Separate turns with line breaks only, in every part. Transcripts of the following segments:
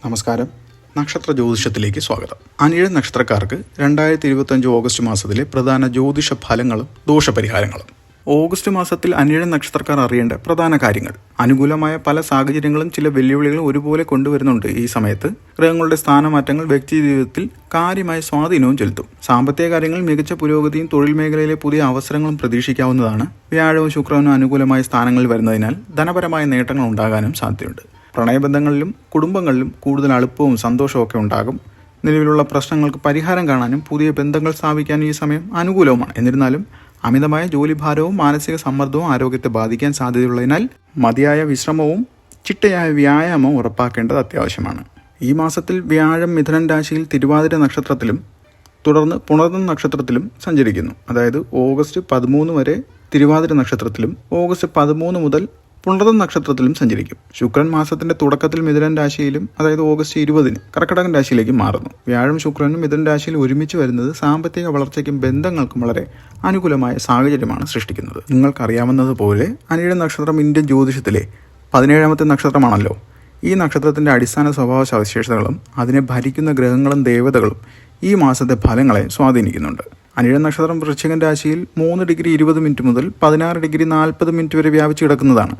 നമസ്കാരം. നക്ഷത്ര ജ്യോതിഷത്തിലേക്ക് സ്വാഗതം. അനിഴ നക്ഷത്രക്കാർക്ക് 2025 ഓഗസ്റ്റ് മാസത്തിലെ പ്രധാന ജ്യോതിഷ ഫലങ്ങളും ദോഷപരിഹാരങ്ങളും. ഓഗസ്റ്റ് മാസത്തിൽ അനിഴ നക്ഷത്രക്കാർ അറിയേണ്ട പ്രധാന കാര്യങ്ങൾ. അനുകൂലമായ പല സാഹചര്യങ്ങളും ചില വെല്ലുവിളികളും ഒരുപോലെ കൊണ്ടുവരുന്നുണ്ട്. ഈ സമയത്ത് ഗ്രഹങ്ങളുടെ സ്ഥാനമാറ്റങ്ങൾ വ്യക്തി ജീവിതത്തിൽ കാര്യമായ സ്വാധീനവും ചെലുത്തും. സാമ്പത്തിക കാര്യങ്ങളിൽ മികച്ച പുരോഗതിയും തൊഴിൽ മേഖലയിലെ പുതിയ അവസരങ്ങളും പ്രതീക്ഷിക്കാവുന്നതാണ്. വ്യാഴവും ശുക്രനും അനുകൂലമായ സ്ഥാനങ്ങളിൽ വരുന്നതിനാൽ ധനപരമായ നേട്ടങ്ങൾ ഉണ്ടാകാനും സാധ്യതയുണ്ട്. പ്രണയബന്ധങ്ങളിലും കുടുംബങ്ങളിലും കൂടുതൽ അടുപ്പവും സന്തോഷവും ഒക്കെ ഉണ്ടാകും. നിലവിലുള്ള പ്രശ്നങ്ങൾക്ക് പരിഹാരം കാണാനും പുതിയ ബന്ധങ്ങൾ സ്ഥാപിക്കാനും ഈ സമയം അനുകൂലവുമാണ്. എന്നിരുന്നാലും അമിതമായ ജോലിഭാരവും മാനസിക സമ്മർദ്ദവും ആരോഗ്യത്തെ ബാധിക്കാൻ സാധ്യതയുള്ളതിനാൽ മതിയായ വിശ്രമവും ചിട്ടയായ വ്യായാമവും ഉറപ്പാക്കേണ്ടത് അത്യാവശ്യമാണ്. ഈ മാസത്തിൽ വ്യാഴം മിഥുനൻ രാശിയിൽ തിരുവാതിര നക്ഷത്രത്തിലും തുടർന്ന് പുണർദം നക്ഷത്രത്തിലും സഞ്ചരിക്കുന്നു. അതായത് ഓഗസ്റ്റ് 13 വരെ തിരുവാതിര നക്ഷത്രത്തിലും ഓഗസ്റ്റ് 13 മുതൽ പുണർദം നക്ഷത്രത്തിലും സഞ്ചരിക്കും. ശുക്രൻ മാസത്തിന്റെ തുടക്കത്തിൽ മിഥുനൻ രാശിയിലും അതായത് ഓഗസ്റ്റ് 20 കർക്കിടകൻ രാശിയിലേക്ക് മാറുന്നു. വ്യാഴം ശുക്രനും മിഥുനൻ രാശിയിൽ ഒരുമിച്ച് വരുന്നത് സാമ്പത്തിക വളർച്ചയ്ക്കും ബന്ധങ്ങൾക്കും വളരെ അനുകൂലമായ സാഹചര്യമാണ് സൃഷ്ടിക്കുന്നത്. നിങ്ങൾക്കറിയാവുന്നതുപോലെ അനിഴ നക്ഷത്രം ഇന്ത്യൻ ജ്യോതിഷത്തിലെ 17ാമത്തെ നക്ഷത്രമാണല്ലോ. ഈ നക്ഷത്രത്തിന്റെ അടിസ്ഥാന സ്വഭാവ സവിശേഷതകളും അതിനെ ഭരിക്കുന്ന ഗ്രഹങ്ങളും ദേവതകളും ഈ മാസത്തെ ഫലങ്ങളെ സ്വാധീനിക്കുന്നുണ്ട്. അനിഴ നക്ഷത്രം വൃശ്ചികൻ രാശിയിൽ 3 ഡിഗ്രി 20 മിനിറ്റ് മുതൽ 16 ഡിഗ്രി 40 മിനിറ്റ് വരെ വ്യാപിച്ചു കിടക്കുന്നതാണ്.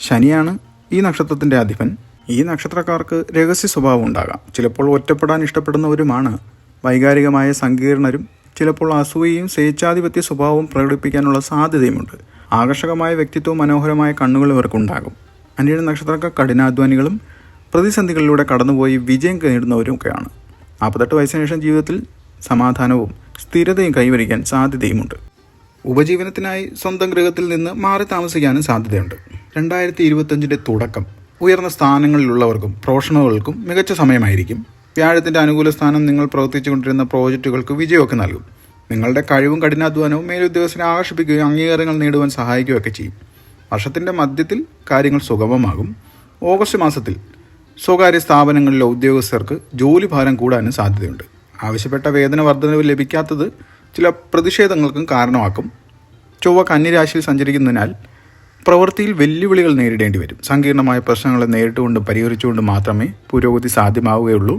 ശനിയാണ് ഈ നക്ഷത്രത്തിന്റെ അധിപൻ. ഈ നക്ഷത്രക്കാർക്ക് രഹസ്യ സ്വഭാവം ഉണ്ടാകാം. ചിലപ്പോൾ ഒറ്റപ്പെടാൻ ഇഷ്ടപ്പെടുന്നവരുമാണ്. വൈകാരികമായ സങ്കീർണരും ചിലപ്പോൾ അസൂയയും സ്വേച്ഛാധിപത്യ സ്വഭാവവും പ്രകടിപ്പിക്കാനുള്ള സാധ്യതയുമുണ്ട്. ആകർഷകമായ വ്യക്തിത്വവും മനോഹരമായ കണ്ണുകളും ഇവർക്കുണ്ടാകും. അനിഴ നക്ഷത്രക്കാർ കഠിനാധ്വാനികളും പ്രതിസന്ധികളിലൂടെ കടന്നുപോയി വിജയം നേടുന്നവരുമൊക്കെയാണ്. 48 വയസ്സിന് ശേഷം ജീവിതത്തിൽ സമാധാനവും സ്ഥിരതയും കൈവരിക്കാൻ സാധ്യതയുമുണ്ട്. ഉപജീവനത്തിനായി സ്വന്തം ഗൃഹത്തിൽ നിന്ന് മാറി താമസിക്കാനും സാധ്യതയുണ്ട്. 2025 തുടക്കം ഉയർന്ന സ്ഥാനങ്ങളിലുള്ളവർക്കും പ്രൊഫഷണലുകൾക്കും മികച്ച സമയമായിരിക്കും. വ്യാഴത്തിന്റെ അനുകൂല സ്ഥാനം നിങ്ങൾ പ്രവർത്തിച്ചുകൊണ്ടിരുന്ന പ്രോജക്റ്റുകൾക്ക് വിജയമൊക്കെ നൽകും. നിങ്ങളുടെ കഴിവും കഠിനാധ്വാനവും മേലുദ്യോഗസ്ഥരെ ആകർഷിപ്പിക്കുകയും അംഗീകാരങ്ങൾ നേടുവാൻ സഹായിക്കുകയൊക്കെ ചെയ്യും. വർഷത്തിന്റെ മധ്യത്തിൽ കാര്യങ്ങൾ സുഗമമാകും. ഓഗസ്റ്റ് മാസത്തിൽ സ്വകാര്യ സ്ഥാപനങ്ങളിലെ ഉദ്യോഗസ്ഥർക്ക് ജോലിഭാരം കൂടാനും സാധ്യതയുണ്ട്. ആവശ്യപ്പെട്ട വേതന വർധനവ് ലഭിക്കാത്തത് ചില പ്രതിഷേധങ്ങൾക്കും കാരണമാക്കും. ചൊവ്വ കന്നിരാശിയിൽ സഞ്ചരിക്കുന്നതിനാൽ പ്രവൃത്തിയിൽ വെല്ലുവിളികൾ നേരിടേണ്ടി വരും. സങ്കീർണമായ പ്രശ്നങ്ങളെ നേരിട്ടുകൊണ്ടും പരിഹരിച്ചുകൊണ്ടും മാത്രമേ പുരോഗതി സാധ്യമാവുകയുള്ളൂ.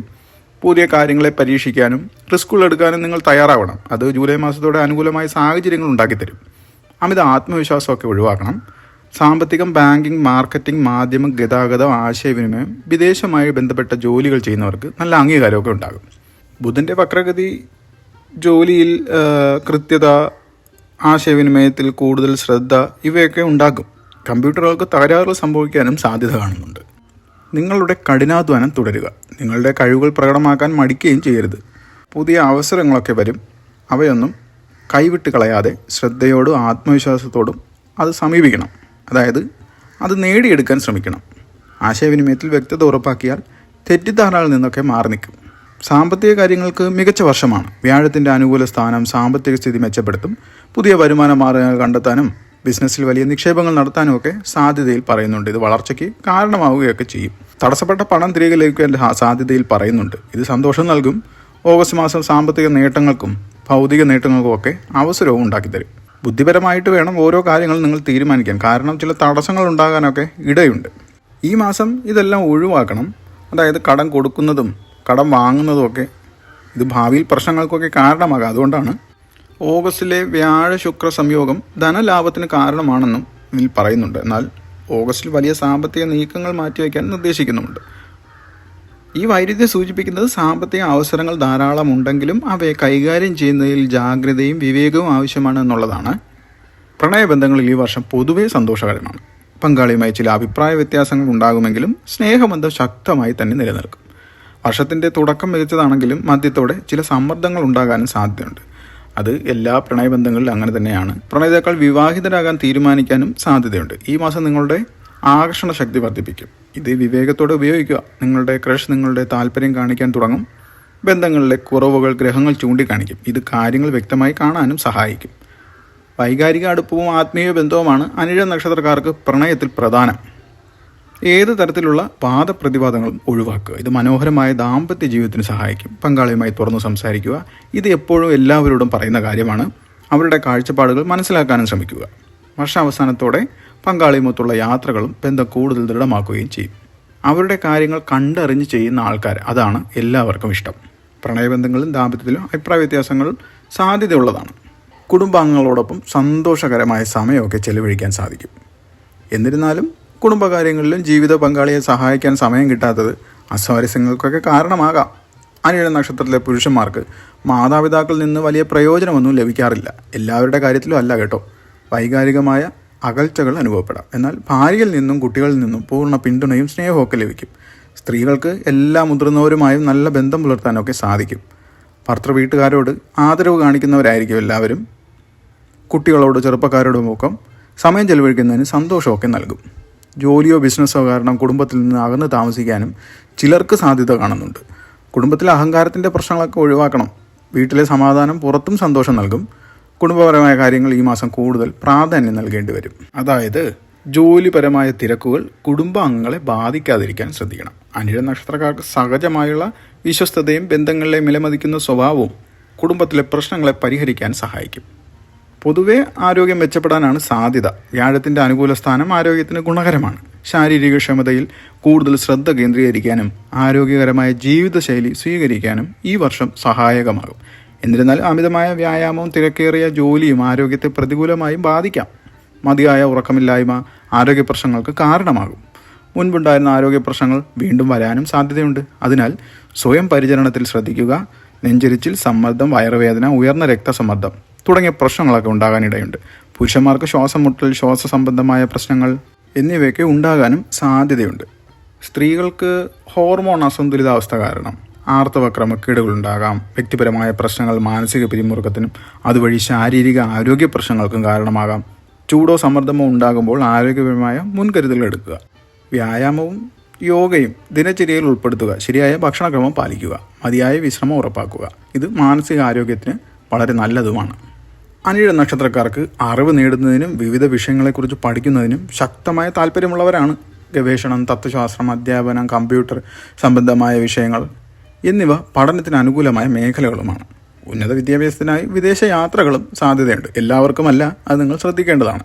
പുതിയ കാര്യങ്ങളെ പരീക്ഷിക്കാനും റിസ്കുകൾ എടുക്കാനും നിങ്ങൾ തയ്യാറാവണം. അത് ജൂലൈ മാസത്തോടെ അനുകൂലമായ സാഹചര്യങ്ങൾ ഉണ്ടാക്കിത്തരും. അമിത ആത്മവിശ്വാസമൊക്കെ ഒഴിവാക്കണം. സാമ്പത്തികം, ബാങ്കിങ്, മാർക്കറ്റിംഗ്, മാധ്യമം, ഗതാഗതം, ആശയവിനിമയം, വിദേശവുമായി ബന്ധപ്പെട്ട ജോലികൾ ചെയ്യുന്നവർക്ക് നല്ല അംഗീകാരമൊക്കെ ഉണ്ടാകും. ബുധൻ്റെ വക്രഗതി ജോലിയിൽ കൃത്യത, ആശയവിനിമയത്തിൽ കൂടുതൽ ശ്രദ്ധ ഇവയൊക്കെ ഉണ്ടാക്കും. കമ്പ്യൂട്ടറുകൾക്ക് തകരാറുകൾ സംഭവിക്കാനും സാധ്യത കാണുന്നുണ്ട്. നിങ്ങളുടെ കഠിനാധ്വാനം തുടരുക. നിങ്ങളുടെ കഴിവുകൾ പ്രകടമാക്കാൻ മടിക്കുകയും ചെയ്യരുത്. പുതിയ അവസരങ്ങളൊക്കെ വരും. അവയൊന്നും കൈവിട്ട് കളയാതെ ശ്രദ്ധയോടും ആത്മവിശ്വാസത്തോടും അത് സമീപിക്കണം. അതായത് അത് നേടിയെടുക്കാൻ ശ്രമിക്കണം. ആശയവിനിമയത്തിൽ വ്യക്തത ഉറപ്പാക്കിയാൽ തെറ്റിദ്ധാരണകളിൽ നിന്നൊക്കെ മാറി നിൽക്കും. സാമ്പത്തിക കാര്യങ്ങൾക്ക് മികച്ച വർഷമാണ്. വ്യാഴത്തിൻ്റെ അനുകൂല സ്ഥാനം സാമ്പത്തിക സ്ഥിതി മെച്ചപ്പെടുത്തും. പുതിയ വരുമാന മാർഗ്ഗങ്ങൾ കണ്ടെത്താനും ബിസിനസ്സിൽ വലിയ നിക്ഷേപങ്ങൾ നടത്താനും ഒക്കെ സാധ്യതയിൽ പറയുന്നുണ്ട്. ഇത് വളർച്ചയ്ക്ക് കാരണമാവുകയൊക്കെ ചെയ്യും. തടസ്സപ്പെട്ട പണം തിരികെ ലഭിക്കാൻ സാധ്യതയിൽ പറയുന്നുണ്ട്. ഇത് സന്തോഷം നൽകും. ഓഗസ്റ്റ് മാസം സാമ്പത്തിക നേട്ടങ്ങൾക്കും ഭൗതിക നേട്ടങ്ങൾക്കും ഒക്കെ അവസരവും ഉണ്ടാക്കിത്തരും. ബുദ്ധിപരമായിട്ട് വേണം ഓരോ കാര്യങ്ങളും നിങ്ങൾ തീരുമാനിക്കാൻ. കാരണം ചില തടസ്സങ്ങൾ ഉണ്ടാകാനൊക്കെ ഇടയുണ്ട്. ഈ മാസം ഇതെല്ലാം ഒഴിവാക്കണം. അതായത് കടം കൊടുക്കുന്നതും കടം വാങ്ങുന്നതുമൊക്കെ ഇത് ഭാവിയിൽ പ്രശ്നങ്ങൾക്കൊക്കെ കാരണമാകാം. അതുകൊണ്ടാണ് ഓഗസ്റ്റിലെ വ്യാഴ ശുക്ര സംയോഗം ധനലാഭത്തിന് കാരണമാണെന്നും ഇതിൽ പറയുന്നുണ്ട്. എന്നാൽ ഓഗസ്റ്റിൽ വലിയ സാമ്പത്തിക നീക്കങ്ങൾ മാറ്റിവെക്കാൻ നിർദ്ദേശിക്കുന്നുമുണ്ട്. ഈ വൈരുദ്ധ്യം സൂചിപ്പിക്കുന്നത് സാമ്പത്തിക അവസരങ്ങൾ ധാരാളം ഉണ്ടെങ്കിലും അവയെ കൈകാര്യം ചെയ്യുന്നതിൽ ജാഗ്രതയും വിവേകവും ആവശ്യമാണ് എന്നുള്ളതാണ്. പ്രണയബന്ധങ്ങളിൽ ഈ വർഷം പൊതുവെ സന്തോഷകരമാണ്. പങ്കാളിയുമായി ചില അഭിപ്രായ വ്യത്യാസങ്ങൾ ഉണ്ടാകുമെങ്കിലും സ്നേഹബന്ധം ശക്തമായി തന്നെ നിലനിൽക്കും. വർഷത്തിൻ്റെ തുടക്കം മികച്ചതാണെങ്കിലും മധ്യത്തോടെ ചില സമ്മർദ്ദങ്ങൾ ഉണ്ടാകാനും സാധ്യതയുണ്ട്. അത് എല്ലാ പ്രണയബന്ധങ്ങളിലും അങ്ങനെ തന്നെയാണ്. പ്രണയിതാക്കൾ വിവാഹിതരാകാൻ തീരുമാനിക്കാനും സാധ്യതയുണ്ട്. ഈ മാസം നിങ്ങളുടെ ആകർഷണ ശക്തി വർദ്ധിപ്പിക്കും. ഇത് വിവേകത്തോടെ ഉപയോഗിക്കുക. നിങ്ങളുടെ ക്രഷ് നിങ്ങളുടെ താല്പര്യം കാണിക്കാൻ തുടങ്ങും. ബന്ധങ്ങളിലെ കുറവുകൾ ഗ്രഹങ്ങൾ ചൂണ്ടിക്കാണിക്കും. ഇത് കാര്യങ്ങൾ വ്യക്തമായി കാണാനും സഹായിക്കും. വൈകാരിക അടുപ്പവും ആത്മീയ ബന്ധവുമാണ് അനിഴ നക്ഷത്രക്കാർക്ക് പ്രണയത്തിൽ പ്രധാനം. ഏത് തരത്തിലുള്ള വാദപ്രതിവാദങ്ങളും ഒഴിവാക്കുക. ഇത് മനോഹരമായ ദാമ്പത്യ ജീവിതത്തിന് സഹായിക്കും. പങ്കാളിയുമായി തുറന്നു സംസാരിക്കുക. ഇത് എപ്പോഴും എല്ലാവരോടും പറയുന്ന കാര്യമാണ്. അവരുടെ കാഴ്ചപ്പാടുകൾ മനസ്സിലാക്കാനും ശ്രമിക്കുക. വർഷാവസാനത്തോടെ പങ്കാളിയുമൊത്തുള്ള യാത്രകളും ബന്ധം കൂടുതൽ ദൃഢമാക്കുകയും ചെയ്യും. അവരുടെ കാര്യങ്ങൾ കണ്ടറിഞ്ഞ് ചെയ്യുന്ന ആൾക്കാർ, അതാണ് എല്ലാവർക്കും ഇഷ്ടം. പ്രണയബന്ധങ്ങളും ദാമ്പത്യത്തിലും അഭിപ്രായ വ്യത്യാസങ്ങളും സാധ്യതയുള്ളതാണ്. കുടുംബാംഗങ്ങളോടൊപ്പം സന്തോഷകരമായ സമയമൊക്കെ ചെലവഴിക്കാൻ സാധിക്കും. എന്നിരുന്നാലും കുടുംബകാര്യങ്ങളിലും ജീവിത പങ്കാളിയെ സഹായിക്കാൻ സമയം കിട്ടാത്തത് അസ്വാരസ്യങ്ങൾക്കൊക്കെ കാരണമാകാം. അനിഴ നക്ഷത്രത്തിലെ പുരുഷന്മാർക്ക് മാതാപിതാക്കളിൽ നിന്ന് വലിയ പ്രയോജനമൊന്നും ലഭിക്കാറില്ല. എല്ലാവരുടെ കാര്യത്തിലും അല്ല കേട്ടോ. വൈകാരികമായ അകൽച്ചകൾ അനുഭവപ്പെടാം. എന്നാൽ ഭാര്യയിൽ നിന്നും കുട്ടികളിൽ നിന്നും പൂർണ്ണ പിന്തുണയും സ്നേഹമൊക്കെ ലഭിക്കും. സ്ത്രീകൾക്ക് എല്ലാ മുതിർന്നവരുമായും നല്ല ബന്ധം പുലർത്താനൊക്കെ സാധിക്കും. ഭർത്തൃ വീട്ടുകാരോട് ആദരവ് കാണിക്കുന്നവരായിരിക്കും എല്ലാവരും. കുട്ടികളോട് ചെറുപ്പക്കാരോടുമൊക്കെ സമയം ചെലവഴിക്കുന്നതിന് സന്തോഷമൊക്കെ നൽകും. ജോലിയോ ബിസിനസ്സോ കാരണം കുടുംബത്തിൽ നിന്ന് അകന്ന് താമസിക്കാനും ചിലർക്ക് സാധ്യത കാണുന്നുണ്ട്. കുടുംബത്തിലെ അഹങ്കാരത്തിൻ്റെ പ്രശ്നങ്ങളൊക്കെ ഒഴിവാക്കണം. വീട്ടിലെ സമാധാനം പുറത്തും സന്തോഷം നൽകും. കുടുംബപരമായ കാര്യങ്ങൾ ഈ മാസം കൂടുതൽ പ്രാധാന്യം നൽകേണ്ടി വരും. അതായത് ജോലിപരമായ തിരക്കുകൾ കുടുംബാംഗങ്ങളെ ബാധിക്കാതിരിക്കാൻ ശ്രദ്ധിക്കണം. അനിഴ നക്ഷത്രക്കാർക്ക് സഹജമായുള്ള വിശ്വസ്തതയും ബന്ധങ്ങളിലെ വിലമതിക്കുന്ന സ്വഭാവവും കുടുംബത്തിലെ പ്രശ്നങ്ങളെ പരിഹരിക്കാൻ സഹായിക്കും. പൊതുവെ ആരോഗ്യം മെച്ചപ്പെടാനാണ് സാധ്യത. വ്യാഴത്തിൻ്റെ അനുകൂല സ്ഥാനം ആരോഗ്യത്തിന് ഗുണകരമാണ്. ശാരീരിക ക്ഷമതയിൽ കൂടുതൽ ശ്രദ്ധ കേന്ദ്രീകരിക്കാനും ആരോഗ്യകരമായ ജീവിതശൈലി സ്വീകരിക്കാനും ഈ വർഷം സഹായകമാകും. എന്നിരുന്നാലും അമിതമായ വ്യായാമവും തിരക്കേറിയ ജോലിയും ആരോഗ്യത്തെ പ്രതികൂലമായും ബാധിക്കാം. മതിയായ ഉറക്കമില്ലായ്മ ആരോഗ്യ പ്രശ്നങ്ങൾക്ക് കാരണമാകും. മുൻപുണ്ടായിരുന്ന ആരോഗ്യ പ്രശ്നങ്ങൾ വീണ്ടും വരാനും സാധ്യതയുണ്ട്. അതിനാൽ സ്വയം പരിചരണത്തിൽ ശ്രദ്ധിക്കുക. നെഞ്ചരിച്ചിൽ, സമ്മർദ്ദം, വയറുവേദന, ഉയർന്ന രക്തസമ്മർദ്ദം തുടങ്ങിയ പ്രശ്നങ്ങളൊക്കെ ഉണ്ടാകാനിടയുണ്ട്. പുരുഷന്മാർക്ക് ശ്വാസം മുട്ടൽ, ശ്വാസ സംബന്ധമായ പ്രശ്നങ്ങൾ എന്നിവയൊക്കെ ഉണ്ടാകാനും സാധ്യതയുണ്ട്. സ്ത്രീകൾക്ക് ഹോർമോൺ അസന്തുലിതാവസ്ഥ കാരണം ആർത്തവ ക്രമക്കേടുകളുണ്ടാകാം. വ്യക്തിപരമായ പ്രശ്നങ്ങൾ മാനസിക പിരിമുറുക്കത്തിനും അതുവഴി ശാരീരിക ആരോഗ്യ പ്രശ്നങ്ങൾക്കും കാരണമാകാം. ചൂടോ സമ്മർദ്ദമോ ഉണ്ടാകുമ്പോൾ ആരോഗ്യപരമായ മുൻകരുതലുകൾ എടുക്കുക. വ്യായാമവും യോഗയും ദിനചര്യയിൽ ഉൾപ്പെടുത്തുക. ശരിയായ ഭക്ഷണക്രമം പാലിക്കുക. മതിയായ വിശ്രമം ഉറപ്പാക്കുക. ഇത് മാനസിക ആരോഗ്യത്തിന് വളരെ നല്ലതുമാണ്. അനിഴ നക്ഷത്രക്കാർക്ക് അറിവ് നേടുന്നതിനും വിവിധ വിഷയങ്ങളെക്കുറിച്ച് പഠിക്കുന്നതിനും ശക്തമായ താല്പര്യമുള്ളവരാണ്. ഗവേഷണം, തത്വശാസ്ത്രം, അധ്യാപനം, കമ്പ്യൂട്ടർ സംബന്ധമായ വിഷയങ്ങൾ എന്നിവ പഠനത്തിന് അനുകൂലമായ മേഖലകളുമാണ്. ഉന്നത വിദ്യാഭ്യാസത്തിനായി വിദേശ യാത്രകളും സാധ്യതയുണ്ട്. എല്ലാവർക്കുമല്ല, അത് നിങ്ങൾ ശ്രദ്ധിക്കേണ്ടതാണ്.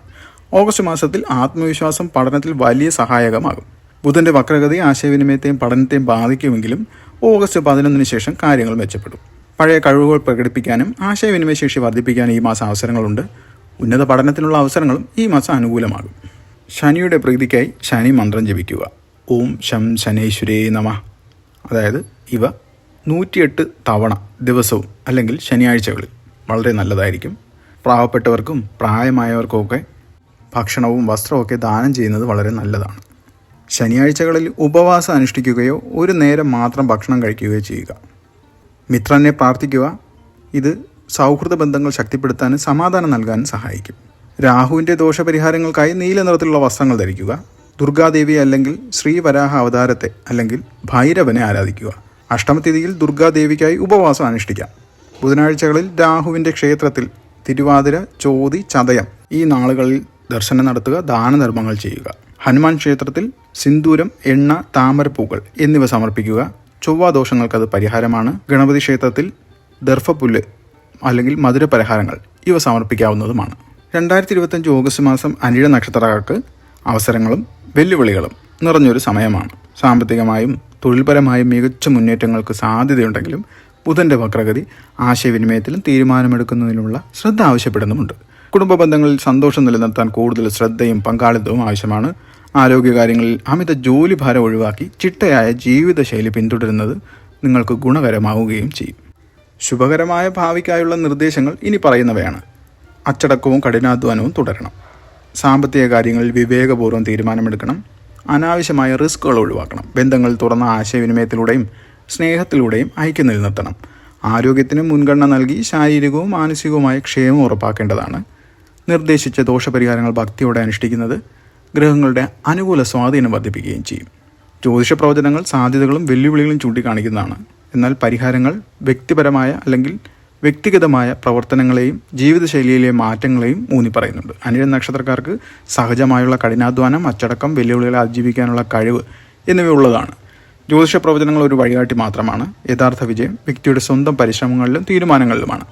ഓഗസ്റ്റ് മാസത്തിൽ ആത്മവിശ്വാസം പഠനത്തിൽ വലിയ സഹായകമാകും. ബുധൻ്റെ വക്രഗതി ആശയവിനിമയത്തെയും പഠനത്തെയും ബാധിക്കുമെങ്കിലും ഓഗസ്റ്റ് 11 ശേഷം കാര്യങ്ങൾ മെച്ചപ്പെടും. പഴയ കഴിവുകൾ പ്രകടിപ്പിക്കാനും ആശയവിനിമയ ശേഷി വർദ്ധിപ്പിക്കാനും ഈ മാസം അവസരങ്ങളുണ്ട്. ഉന്നത പഠനത്തിനുള്ള അവസരങ്ങളും ഈ മാസം അനുകൂലമാകും. ശനിയുടെ പ്രീതിക്കായി ശനി മന്ത്രം ജപിക്കുക. ഓം ശം ശനൈശ്വരേ നമഃ. അതായത് ഇവ 108 തവണ ദിവസവും അല്ലെങ്കിൽ ശനിയാഴ്ചകളിൽ വളരെ നല്ലതായിരിക്കും. പാവപ്പെട്ടവർക്കും പ്രായമായവർക്കുമൊക്കെ ഭക്ഷണവും വസ്ത്രമൊക്കെ ദാനം ചെയ്യുന്നത് വളരെ നല്ലതാണ്. ശനിയാഴ്ചകളിൽ ഉപവാസം അനുഷ്ഠിക്കുകയോ ഒരു നേരം മാത്രം ഭക്ഷണം കഴിക്കുകയോ ചെയ്യുക. മിത്രനെ പ്രാർത്ഥിക്കുക. ഇത് സൗഹൃദ ബന്ധങ്ങൾ ശക്തിപ്പെടുത്താനും സമാധാനം നൽകാനും സഹായിക്കും. രാഹുവിൻ്റെ ദോഷപരിഹാരങ്ങൾക്കായി നീല നിറത്തിലുള്ള വസ്ത്രങ്ങൾ ധരിക്കുക. ദുർഗാദേവി അല്ലെങ്കിൽ ശ്രീവരാഹ അവതാരത്തെ അല്ലെങ്കിൽ ഭൈരവനെ ആരാധിക്കുക. അഷ്ടമതിഥിയിൽ ദുർഗാദേവിക്കായി ഉപവാസം അനുഷ്ഠിക്കാം. ബുധനാഴ്ചകളിൽ രാഹുവിൻ്റെ ക്ഷേത്രത്തിൽ തിരുവാതിര, ചോതി, ചതയം ഈ നാളുകളിൽ ദർശനം നടത്തുക. ദാനധർമ്മങ്ങൾ ചെയ്യുക. ഹനുമാൻ ക്ഷേത്രത്തിൽ സിന്ദൂരം, എണ്ണ, താമരപ്പൂക്കൾ എന്നിവ സമർപ്പിക്കുക. ചൊവ്വാദോഷങ്ങൾക്കത് പരിഹാരമാണ്. ഗണപതി ക്ഷേത്രത്തിൽ ദർഭപ്പുല്ല് അല്ലെങ്കിൽ മധുരപലഹാരങ്ങൾ ഇവ സമർപ്പിക്കാവുന്നതുമാണ്. 2025 ഓഗസ്റ്റ് മാസം അനിഴ നക്ഷത്രക്കാർക്ക് അവസരങ്ങളും വെല്ലുവിളികളും നിറഞ്ഞൊരു സമയമാണ്. സാമ്പത്തികമായും തൊഴിൽപരമായും മികച്ച മുന്നേറ്റങ്ങൾക്ക് സാധ്യതയുണ്ടെങ്കിലും ബുധൻ്റെ വക്രഗതി ആശയവിനിമയത്തിലും തീരുമാനമെടുക്കുന്നതിനുള്ള ശ്രദ്ധ ആവശ്യപ്പെടുന്നുമുണ്ട്. കുടുംബ ബന്ധങ്ങളിൽ സന്തോഷം നിലനിർത്താൻ കൂടുതൽ ശ്രദ്ധയും പങ്കാളിത്തവും ആവശ്യമാണ്. ആരോഗ്യകാര്യങ്ങളിൽ അമിത ജോലിഭാരം ഒഴിവാക്കി ചിട്ടയായ ജീവിതശൈലി പിന്തുടരുന്നത് നിങ്ങൾക്ക് ഗുണകരമാവുകയും ചെയ്യും. ശുഭകരമായ ഭാവിക്കായുള്ള നിർദ്ദേശങ്ങൾ ഇനി പറയുന്നവയാണ്. അച്ചടക്കവും കഠിനാധ്വാനവും തുടരണം. സാമ്പത്തിക കാര്യങ്ങളിൽ വിവേകപൂർവ്വം തീരുമാനമെടുക്കണം. അനാവശ്യമായ റിസ്കുകൾ ഒഴിവാക്കണം. ബന്ധങ്ങൾ തുറന്ന ആശയവിനിമയത്തിലൂടെയും സ്നേഹത്തിലൂടെയും ഐക്യം നിലനിർത്തണം. ആരോഗ്യത്തിന് മുൻഗണന നൽകി ശാരീരികവും മാനസികവുമായ ക്ഷേമം ഉറപ്പാക്കേണ്ടതാണ്. നിർദ്ദേശിച്ച ദോഷപരിഹാരങ്ങൾ ഭക്തിയോടെ അനുഷ്ഠിക്കുന്നത് ഗ്രഹങ്ങളുടെ അനുകൂല സ്വാധീനം വർദ്ധിപ്പിക്കുകയും ചെയ്യും. ജ്യോതിഷ പ്രവചനങ്ങൾ സാധ്യതകളും വെല്ലുവിളികളും ചൂണ്ടിക്കാണിക്കുന്നതാണ്. എന്നാൽ പരിഹാരങ്ങൾ വ്യക്തിപരമായ അല്ലെങ്കിൽ വ്യക്തിഗതമായ പ്രവർത്തനങ്ങളെയും ജീവിതശൈലിയിലെ മാറ്റങ്ങളെയും ഊന്നി പറയുന്നുണ്ട്. അനിഴ നക്ഷത്രക്കാർക്ക് സഹജമായുള്ള കഠിനാധ്വാനം, അച്ചടക്കം, വെല്ലുവിളികളെ അതിജീവിക്കാനുള്ള കഴിവ് എന്നിവയുള്ളതാണ്. ജ്യോതിഷ പ്രവചനങ്ങൾ ഒരു വഴികാട്ടി മാത്രമാണ്. യഥാർത്ഥ വിജയം വ്യക്തിയുടെ സ്വന്തം പരിശ്രമങ്ങളിലും തീരുമാനങ്ങളിലുമാണ്.